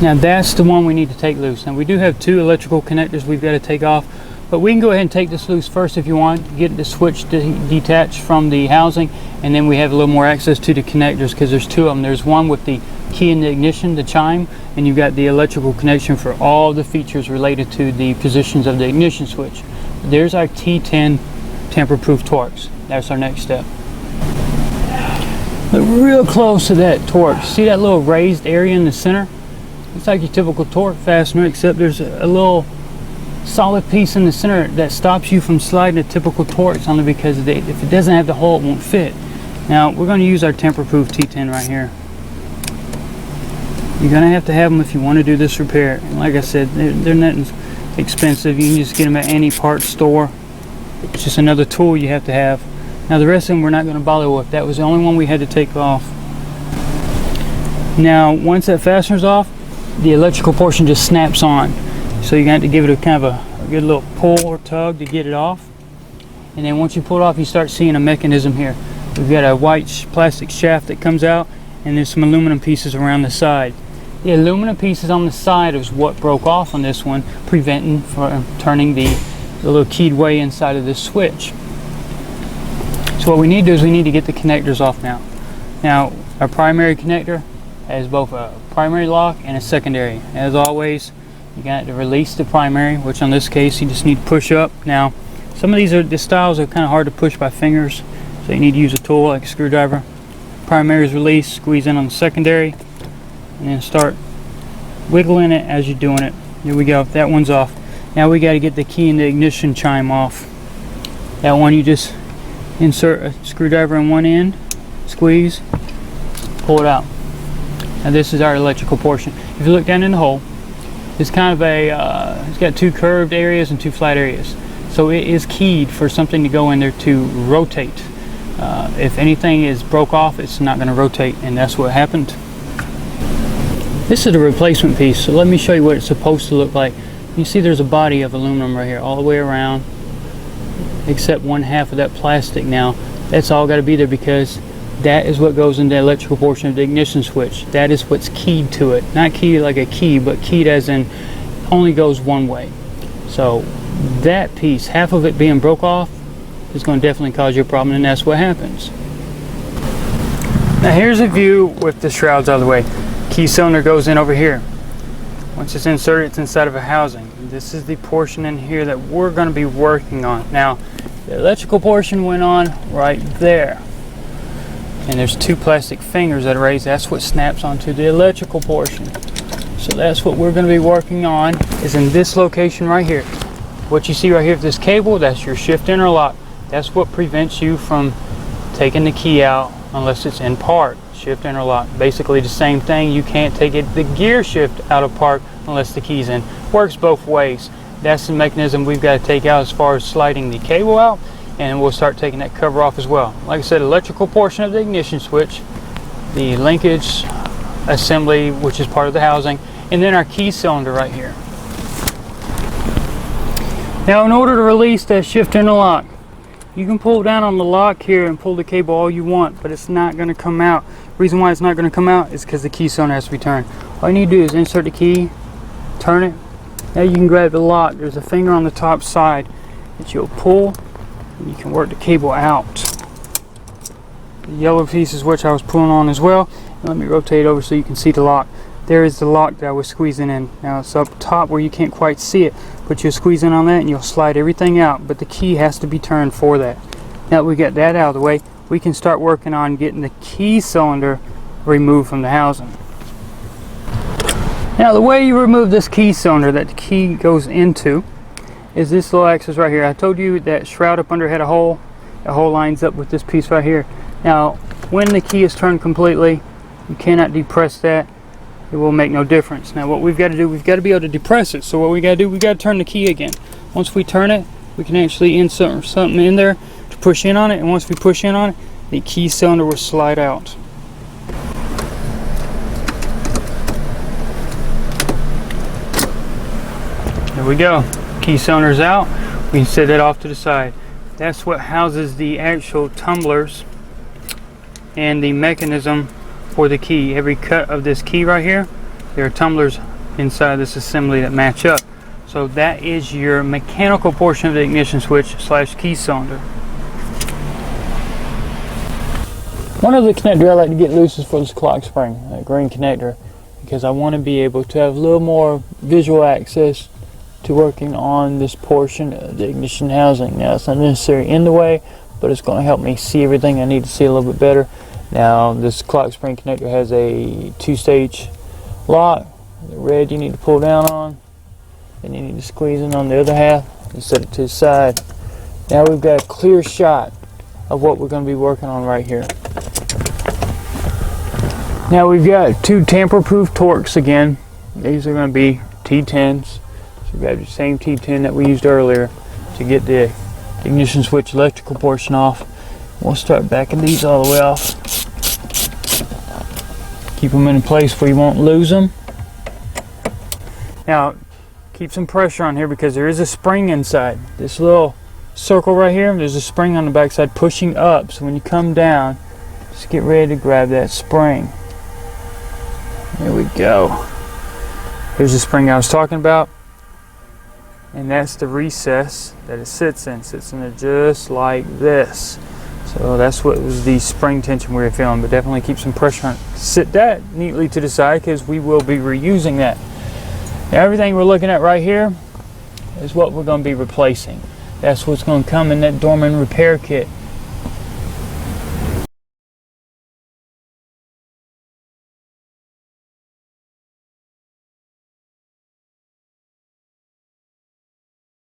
Now that's the one we need to take loose. Now we do have two electrical connectors we've got to take off, but we can go ahead and take this loose first if you want, get the switch detached from the housing, and then we have a little more access to the connectors because there's two of them. There's one with the key in the ignition, the chime, and you've got the electrical connection for all the features related to the positions of the ignition switch. There's our T10 tamper-proof Torx. That's our next step. Look real close to that Torx. See that little raised area in the center? It's like your typical torque fastener, except there's a little solid piece in the center that stops you from sliding a typical Torx, only because if it doesn't have the hole, it won't fit. Now we're going to use our tamper-proof T10 right here. You're going to have them if you want to do this repair. And like I said, they're nothing expensive. You can just get them at any parts store. It's just another tool you have to have. Now the rest of them we're not going to bother with. That was the only one we had to take off. Now once that fastener's off, the electrical portion just snaps on. So you're going to have to give it a kind of a good little pull or tug to get it off. And then once you pull it off, you start seeing a mechanism here. We've got a white plastic shaft that comes out, and there's some aluminum pieces around the side. The aluminum pieces on the side is what broke off on this one, preventing from turning the little keyed way inside of this switch. So what we need to do is we need to get the connectors off now. Now our primary connector has both a primary lock and a secondary. As always, you got to release the primary, which on this case you just need to push up. Now some of the styles are kind of hard to push by fingers, so you need to use a tool like a screwdriver. Primary is released, squeeze in on the secondary, and then start wiggling it as you're doing it. There we go, that one's off. Now we got to get the key in the ignition chime off. That one you just insert a screwdriver in one end, squeeze, pull it out. Now this is our electrical portion. If you look down in the hole, it's kind of it's got two curved areas and two flat areas. So it is keyed for something to go in there to rotate. If anything is broke off, it's not going to rotate, and that's what happened. This is the replacement piece, so let me show you what it's supposed to look like. You see there's a body of aluminum right here all the way around, except one half of that plastic. Now that's all got to be there because that is what goes in the electrical portion of the ignition switch. That is what's keyed to it. Not keyed like a key, but keyed as in only goes one way. So that piece, half of it being broke off, is going to definitely cause you a problem, and that's what happens. Now here's a view with the shrouds out of the way. Key cylinder goes in over here. Once it's inserted, it's inside of a housing. This is the portion in here that we're going to be working on. Now the electrical portion went on right there, and there's two plastic fingers that are raised. That's what snaps onto the electrical portion. So that's what we're going to be working on, is in this location right here. What you see right here with this cable, that's your shift interlock. That's what prevents you from taking the key out unless it's in park. Shift interlock, basically the same thing. You can't take the gear shift out of park unless the key's in. Works both ways. That's the mechanism we've got to take out as far as sliding the cable out, and we'll start taking that cover off as well. Like I said, electrical portion of the ignition switch, the linkage assembly, which is part of the housing, and then our key cylinder right here. Now in order to release that shift interlock, you can pull down on the lock here and pull the cable all you want, but it's not going to come out. The reason why it's not going to come out is because the key cylinder has to be turned. All you need to do is insert the key, turn it. Now you can grab the lock. There's a finger on the top side that you'll pull, and you can work the cable out. The yellow piece is which I was pulling on as well. And let me rotate over so you can see the lock. There is the lock that I was squeezing in. Now it's up top where you can't quite see it, but you'll squeeze in on that and you'll slide everything out, but the key has to be turned for that. Now that we got that out of the way, we can start working on getting the key cylinder removed from the housing. Now the way you remove this key cylinder that the key goes into is this little axis right here. I told you that shroud up under had a hole. The hole lines up with this piece right here. Now when the key is turned completely, you cannot depress that. It will make no difference. Now what we've got to do, we've got to be able to depress it. So what we got to do, we got to turn the key again. Once we turn it, we can actually insert something in there to push in on it, and once we push in on it, the key cylinder will slide out. There we go. Key cylinder's out. We can set that off to the side. That's what houses the actual tumblers and the mechanism for the key. Every cut of this key right here, there are tumblers inside this assembly that match up. So that is your mechanical portion of the ignition switch / key cylinder. One other connector I like to get loose is for this clock spring, that green connector, because I want to be able to have a little more visual access to working on this portion of the ignition housing. Now, it's not necessarily in the way, but it's going to help me see everything I need to see a little bit better. Now, this clock spring connector has a 2-stage lock. The red you need to pull down on, and you need to squeeze in on the other half and set it to the side. Now we've got a clear shot of what we're going to be working on right here. Now we've got 2 tamper-proof Torx again. These are going to be T10s. So we've got the same T10 that we used earlier to get the ignition switch electrical portion off. We'll start backing these all the way off. Keep them in a place where you won't lose them. Now, keep some pressure on here because there is a spring inside. This little circle right here, there's a spring on the backside pushing up. So when you come down, just get ready to grab that spring. There we go. Here's the spring I was talking about. And that's the recess that it sits in. It sits in there just like this. So that's what was the spring tension we were feeling. But definitely keep some pressure on it. Sit that neatly to the side because we will be reusing that. Now, everything we're looking at right here is what we're going to be replacing. That's what's going to come in that Dorman repair kit.